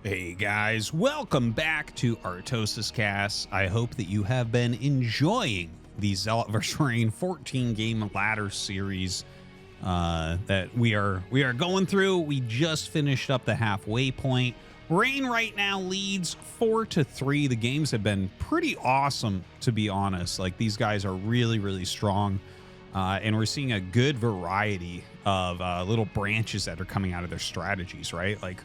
Hey guys, welcome back to ArtosisCasts. I hope that you have been enjoying the ZeLoT vs. Rain 14 game ladder series that we are going through. We just finished up the halfway point. Rain right now leads 4-3. The games have been pretty awesome, to be honest. Like, these guys are really strong, and we're seeing a good variety of little branches that are coming out of their strategies, right? Like,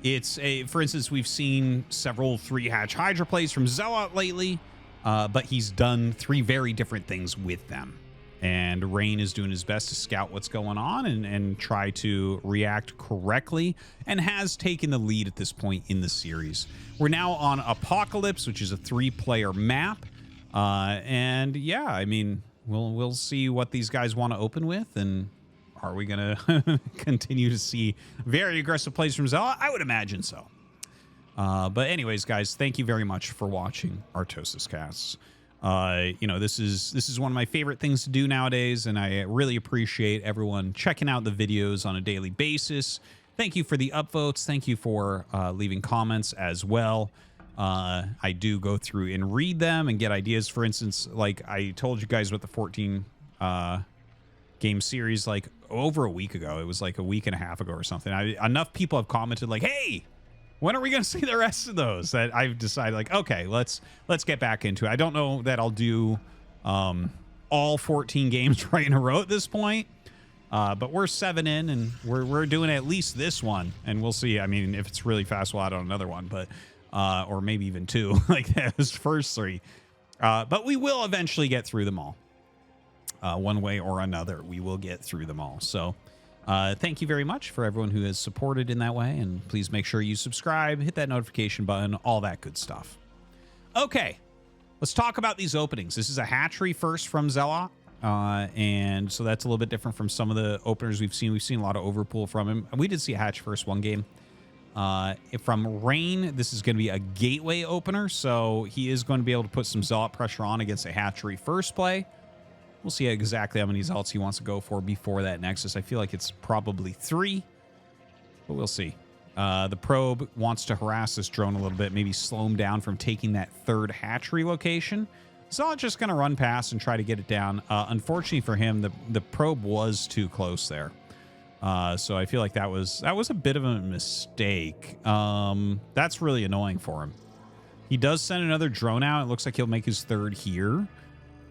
for instance, we've seen several 3-hatch Hydra plays from ZeLoT lately, but he's done 3 very different things with them. And Rain is doing his best to scout what's going on and try to react correctly, and has taken the lead at this point in the series. We're now on Apocalypse, which is a 3-player map. And yeah, I mean, we'll see what these guys want to open with, and are we going to continue to see very aggressive plays from ZeLoT? I would imagine so. But anyways, guys, thank you very much for watching ArtosisCasts. You know, this is one of my favorite things to do nowadays, and I really appreciate everyone checking out the videos on a daily basis. Thank you for the upvotes. Thank you for leaving comments as well. I do go through and read them and get ideas. For instance, like I told you guys with the 14 game series, like over a week ago. It was like a week and a half ago or something. Enough people have commented like, hey, when are we going to see the rest of those? That I've decided, like, okay, let's get back into it. I don't know that I'll do all 14 games right in a row at this point, but we're 7 in, and we're doing at least this one, and we'll see. I mean, if it's really fast, we'll add on another one, but or maybe even 2 like those first 3. But we will eventually get through them all. One way or another, we will get through them all. So thank you very much for everyone who has supported in that way, and please make sure you subscribe, hit that notification button, all that good stuff. Okay, let's talk about these openings. This is a hatchery first from ZeLoT, and so that's a little bit different from some of the openers we've seen. We've seen a lot of overpool from him. We did see a hatch first one game. From Rain, this is going to be a gateway opener, so he is going to be able to put some ZeLoT pressure on against a hatchery first play. We'll see exactly how many ZeLoTs he wants to go for before that Nexus. I feel like it's probably 3, but we'll see. The probe wants to harass this drone a little bit, maybe slow him down from taking that 3rd hatchery location. ZeLoT just going to run past and try to get it down. Unfortunately for him, the probe was too close there. So I feel like that was a bit of a mistake. That's really annoying for him. He does send another drone out. It looks like he'll make his 3rd here.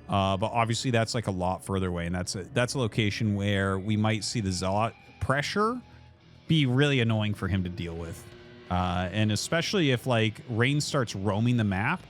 But obviously that's like a lot further away, and that's a location where we might see the ZeLoT pressure be really annoying for him to deal with. And especially if like Rain starts roaming the map.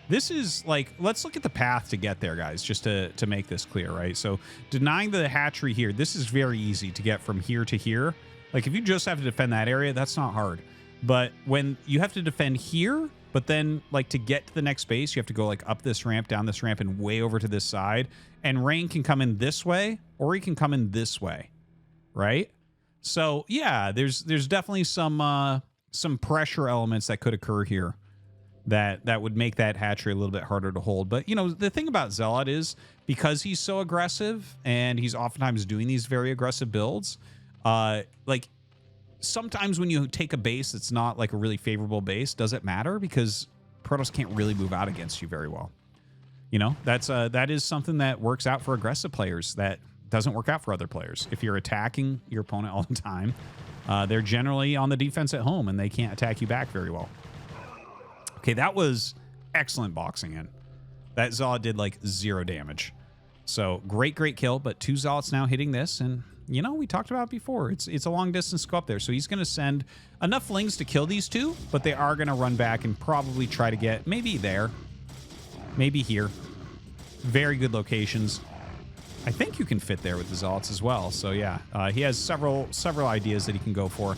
This is like, let's look at the path to get there, guys, just to make this clear, right? So denying the hatchery here, this is very easy to get from here to here. Like if you just have to defend that area, that's not hard. But when you have to defend here, but then, like, to get to the next base, you have to go, like, up this ramp, down this ramp, and way over to this side. And Rain can come in this way, or he can come in this way, right? So, yeah, there's definitely some pressure elements that could occur here that would make that hatchery a little bit harder to hold. But, you know, the thing about ZeLoT is, because he's so aggressive, and he's oftentimes doing these very aggressive builds, like, sometimes when you take a base that's not like a really favorable base, does it matter? Because Protoss can't really move out against you very well. You know, that is something that works out for aggressive players that doesn't work out for other players. If you're attacking your opponent all the time, they're generally on the defense at home, and they can't attack you back very well. Okay, that was excellent boxing in. That ZeLoT did like 0 damage. So great kill, but 2 ZeLoTs now hitting this, and you know, we talked about it before. It's a long distance to go up there. So he's going to send enough flings to kill these 2, but they are going to run back and probably try to get maybe there, maybe here. Very good locations. I think you can fit there with the ZeLoTs as well. So yeah, he has several ideas that he can go for.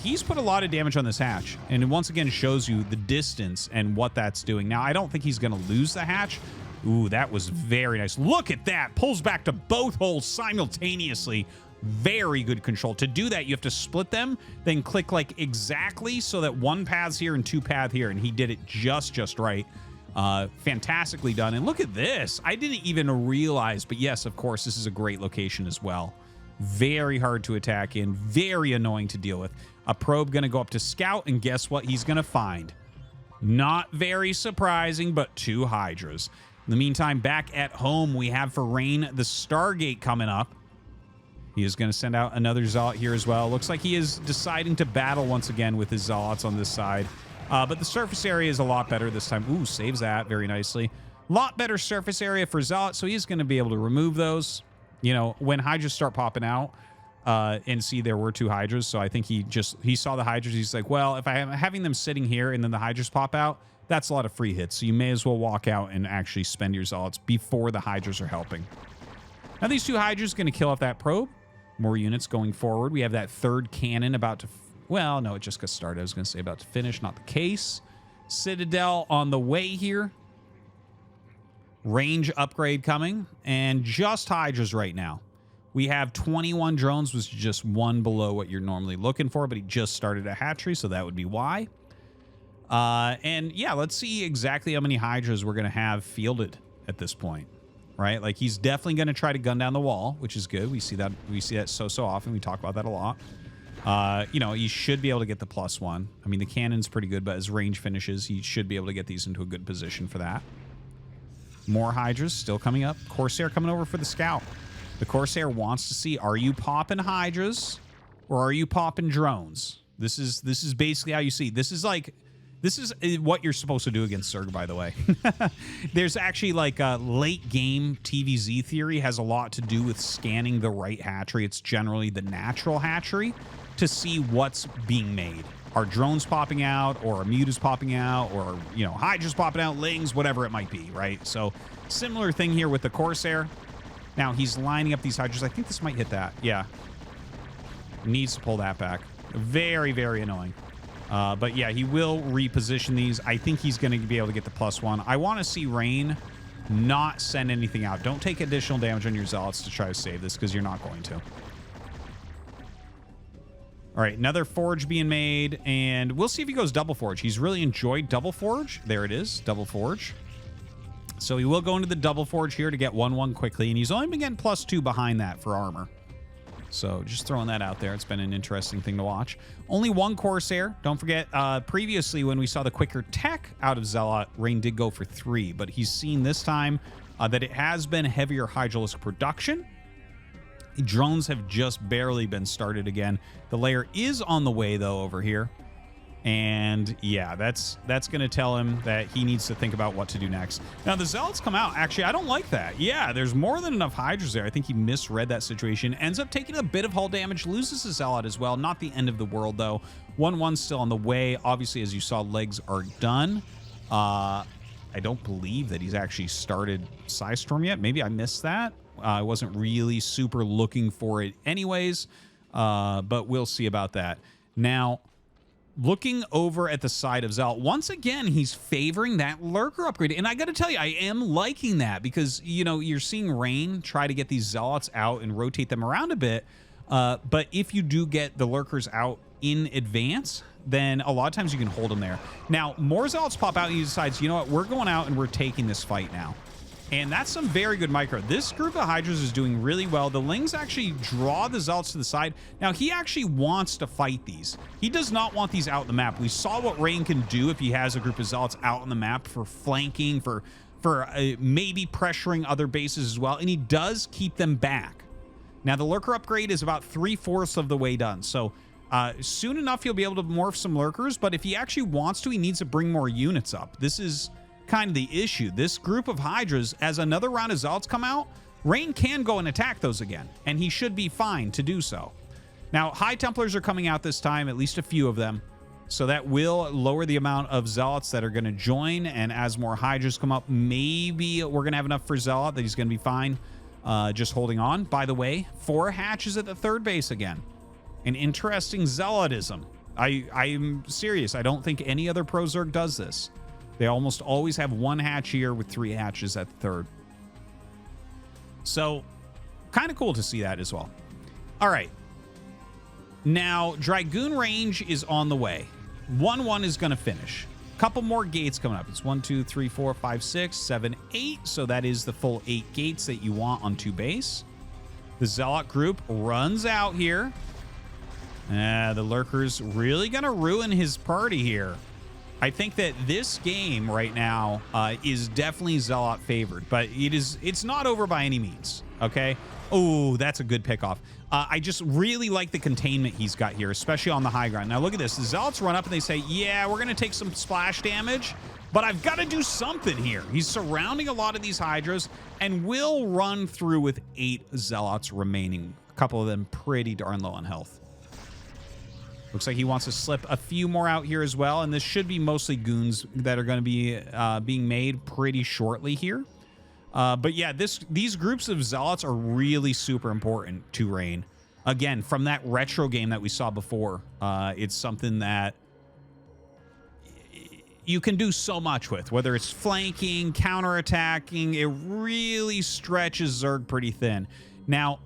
He's put a lot of damage on this hatch, and it once again shows you the distance and what that's doing. Now, I don't think he's going to lose the hatch. Ooh, that was very nice. Look at that. Pulls back to both holes simultaneously. Very good control. To do that, you have to split them, then click like exactly so that 1 path's here and 2 path here, and he did it just right. Fantastically done. And look at this. I didn't even realize, but yes, of course, this is a great location as well. Very hard to attack in. Very annoying to deal with. A probe going to go up to scout, and guess what he's going to find? Not very surprising, but 2 Hydras. In the meantime, back at home, we have for Rain the Stargate coming up. He is going to send out another Zealot here as well. Looks like he is deciding to battle once again with his Zealots on this side. But the surface area is a lot better this time. Ooh, saves that very nicely. Lot better surface area for Zealot, so he's going to be able to remove those. You know, when Hydras start popping out, and see there were 2 Hydras, so I think he saw the Hydras. He's like, well, if I'm having them sitting here and then the Hydras pop out, that's a lot of free hits. So you may as well walk out and actually spend your Zealots before the Hydras are helping. Now these 2 Hydras going to kill off that probe. More units going forward. We have that 3rd cannon about to... Well, no, it just got started. I was going to say about to finish. Not the case. Citadel on the way here. Range upgrade coming. And just Hydras right now. We have 21 drones, which is just 1 below what you're normally looking for, but he just started a hatchery, so that would be why. And yeah, let's see exactly how many Hydras we're going to have fielded at this point, right? Like, he's definitely going to try to gun down the wall, which is good. We see that so often. We talk about that a lot. You know, he should be able to get the +1. I mean, the cannon's pretty good, but as range finishes, he should be able to get these into a good position for that. More Hydras still coming up. Corsair coming over for the scout. The Corsair wants to see, are you popping Hydras or are you popping drones? This is basically how you see. This is what you're supposed to do against Zerg, by the way. There's actually like a late game TVZ theory has a lot to do with scanning the right hatchery. It's generally the natural hatchery to see what's being made. Are drones popping out, or are mutas popping out, or, you know, Hydras popping out, lings, whatever it might be, right? So similar thing here with the Corsair. Now he's lining up these Hydras. I think this might hit that. Yeah. Needs to pull that back. Very, very annoying. But yeah, he will reposition these. I think he's going to be able to get the +1. I want to see Rain not send anything out. Don't take additional damage on your Zealots to try to save this, because you're not going to. All right, another Forge being made, and we'll see if he goes Double Forge. He's really enjoyed Double Forge. There it is, Double Forge. So he will go into the Double Forge here to get 1/1 quickly, and he's only been getting +2 behind that for armor. So just throwing that out there. It's been an interesting thing to watch. Only 1 Corsair. Don't forget, previously when we saw the quicker tech out of ZeLoT, Rain did go for 3, but he's seen this time that it has been heavier Hydralisk production. Drones have just barely been started again. The layer is on the way, though, over here. And yeah, that's going to tell him that he needs to think about what to do next. Now, the Zealots come out. Actually, I don't like that. Yeah, there's more than enough Hydras there. I think he misread that situation. Ends up taking a bit of hull damage. Loses his Zealot as well. Not the end of the world, though. 1/1 still on the way. Obviously, as you saw, legs are done. I don't believe that he's actually started Psystorm yet. Maybe I missed that. I wasn't really super looking for it anyways, but we'll see about that. Now, looking over at the side of ZeLoT, once again, he's favoring that Lurker upgrade. And I got to tell you, I am liking that because, you know, you're seeing Rain try to get these Zealots out and rotate them around a bit. But if you do get the Lurkers out in advance, then a lot of times you can hold them there. Now, more Zealots pop out and he decides, you know what, we're going out and we're taking this fight now. And that's some very good micro. This group of Hydras is doing really well. The Lings actually draw the Zealots to the side. Now, he actually wants to fight these. He does not want these out the map. We saw what Rain can do if he has a group of Zealots out on the map for flanking, for maybe pressuring other bases as well. And he does keep them back. Now, the Lurker upgrade is about 3/4 of the way done. So soon enough, he'll be able to morph some Lurkers. But if he actually wants to, he needs to bring more units up. This is kind of the issue. This group of Hydras, as another round of Zealots come out, Rain can go and attack those again, and he should be fine to do so. Now, High Templars are coming out this time, at least a few of them, so that will lower the amount of Zealots that are going to join, and as more Hydras come up, maybe we're going to have enough for ZeLoT that he's going to be fine just holding on. By the way, 4 hatches at the 3rd base again. An interesting Zealotism. I'm serious. I don't think any other Pro Zerg does this. They almost always have 1 hatch here with 3 hatches at the 3rd. So, kind of cool to see that as well. All right. Now, Dragoon range is on the way. 1/1 is going to finish. Couple more gates coming up. It's 1, 2, 3, 4, 5, 6, 7, 8. So that is the full 8 gates that you want on 2 base. The Zealot group runs out here. The Lurker's really going to ruin his party here. I think that this game right now is definitely Zealot favored, but it's not over by any means, okay? Oh, that's a good pickoff. I just really like the containment he's got here, especially on the high ground. Now, look at this. The Zealots run up and they say, yeah, we're going to take some splash damage, but I've got to do something here. He's surrounding a lot of these Hydras and will run through with 8 Zealots remaining. A couple of them pretty darn low on health. Looks like he wants to slip a few more out here as well, and this should be mostly goons that are going to be being made pretty shortly here. But yeah, these groups of Zealots are really super important to Rain. Again, from that retro game that we saw before, it's something that you can do so much with, whether it's flanking, counterattacking. It really stretches Zerg pretty thin. Now,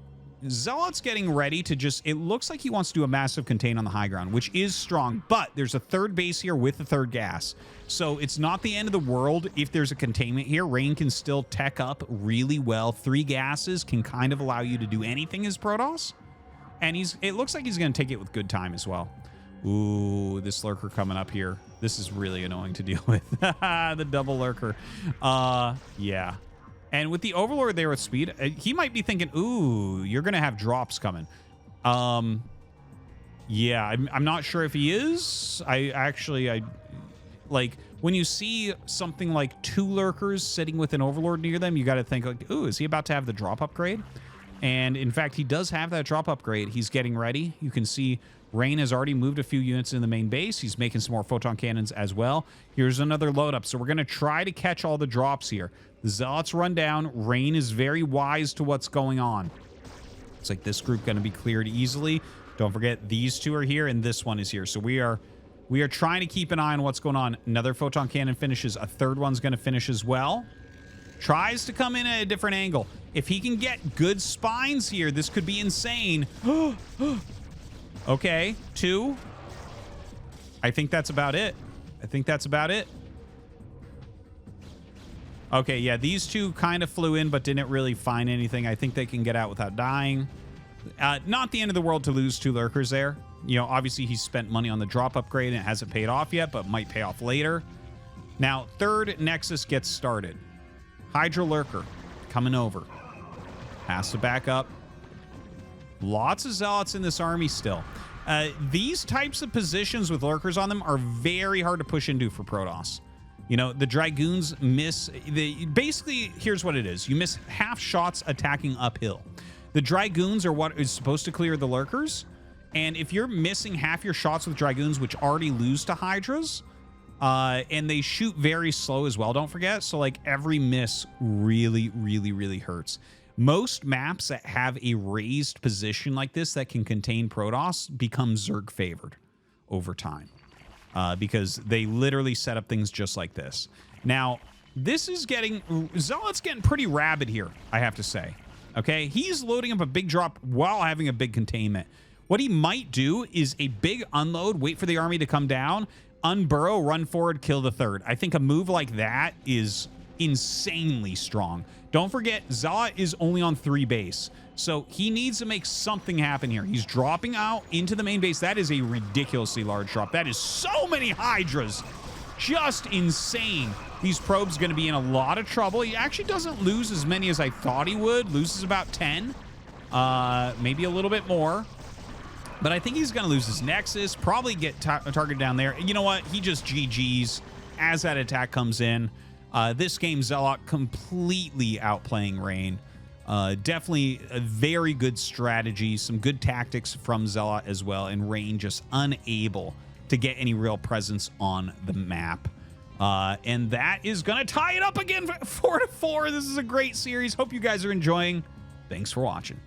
Zealot's getting ready to just, it looks like he wants to do a massive contain on the high ground, which is strong, but there's a third base here with the third gas. So it's not the end of the world if there's a containment here. Rain can still tech up really well. 3 gases can kind of allow you to do anything as Protoss. And it looks like he's going to take it with good time as well. Ooh, this Lurker coming up here. This is really annoying to deal with. The double Lurker. Yeah. And with the Overlord there with speed, he might be thinking, ooh, you're going to have drops coming. Yeah, I'm not sure if he is. I like, when you see something like 2 Lurkers sitting with an Overlord near them, you got to think, like, ooh, is he about to have the drop upgrade? And in fact, he does have that drop upgrade. He's getting ready. You can see Rain has already moved a few units in the main base. He's making some more photon cannons as well. Here's another load up. So we're going to try to catch all the drops here. The Zealots run down. Rain is very wise to what's going on. It's like this group going to be cleared easily. Don't forget, these 2 are here and this one is here. So we are trying to keep an eye on what's going on. Another photon cannon finishes. A third one's going to finish as well. Tries to come in at a different angle. If he can get good spines here, this could be insane. Okay, 2. I think that's about it. Okay, yeah, these 2 kind of flew in but didn't really find anything. I think they can get out without dying. Not the end of the world to lose 2 Lurkers there. You know, obviously he spent money on the drop upgrade and it hasn't paid off yet, but might pay off later. Now, third Nexus gets started. Hydra Lurker coming over. Has to back up. Lots of Zealots in this army still. These types of positions with Lurkers on them are very hard to push into for Protoss. You know, the Dragoons miss... basically, here's what it is. You miss half shots attacking uphill. The Dragoons are what is supposed to clear the Lurkers. And if you're missing half your shots with Dragoons, which already lose to Hydras... and they shoot very slow as well, don't forget. So, like, every miss really, really, really hurts. Most maps that have a raised position like this that can contain Protoss become Zerg favored over time. Because they literally set up things just like this. Now, this is getting... Zealot's getting pretty rabid here, I have to say. Okay? He's loading up a big drop while having a big containment. What he might do is a big unload, wait for the army to come down... unburrow, run forward, kill the third. I think a move like that is insanely strong. Don't forget, Zealot is only on 3 base. So he needs to make something happen here. He's dropping out into the main base. That is a ridiculously large drop. That is so many Hydras. Just insane. These probes going to be in a lot of trouble. He actually doesn't lose as many as I thought he would. Loses about 10. Maybe a little bit more. But I think he's going to lose his Nexus, probably get targeted down there. You know what? He just GG's as that attack comes in. This game, ZeLoT completely outplaying Rain. Definitely a very good strategy, some good tactics from ZeLoT as well, and Rain just unable to get any real presence on the map. And that is going to tie it up again, 4-4. This is a great series. Hope you guys are enjoying. Thanks for watching.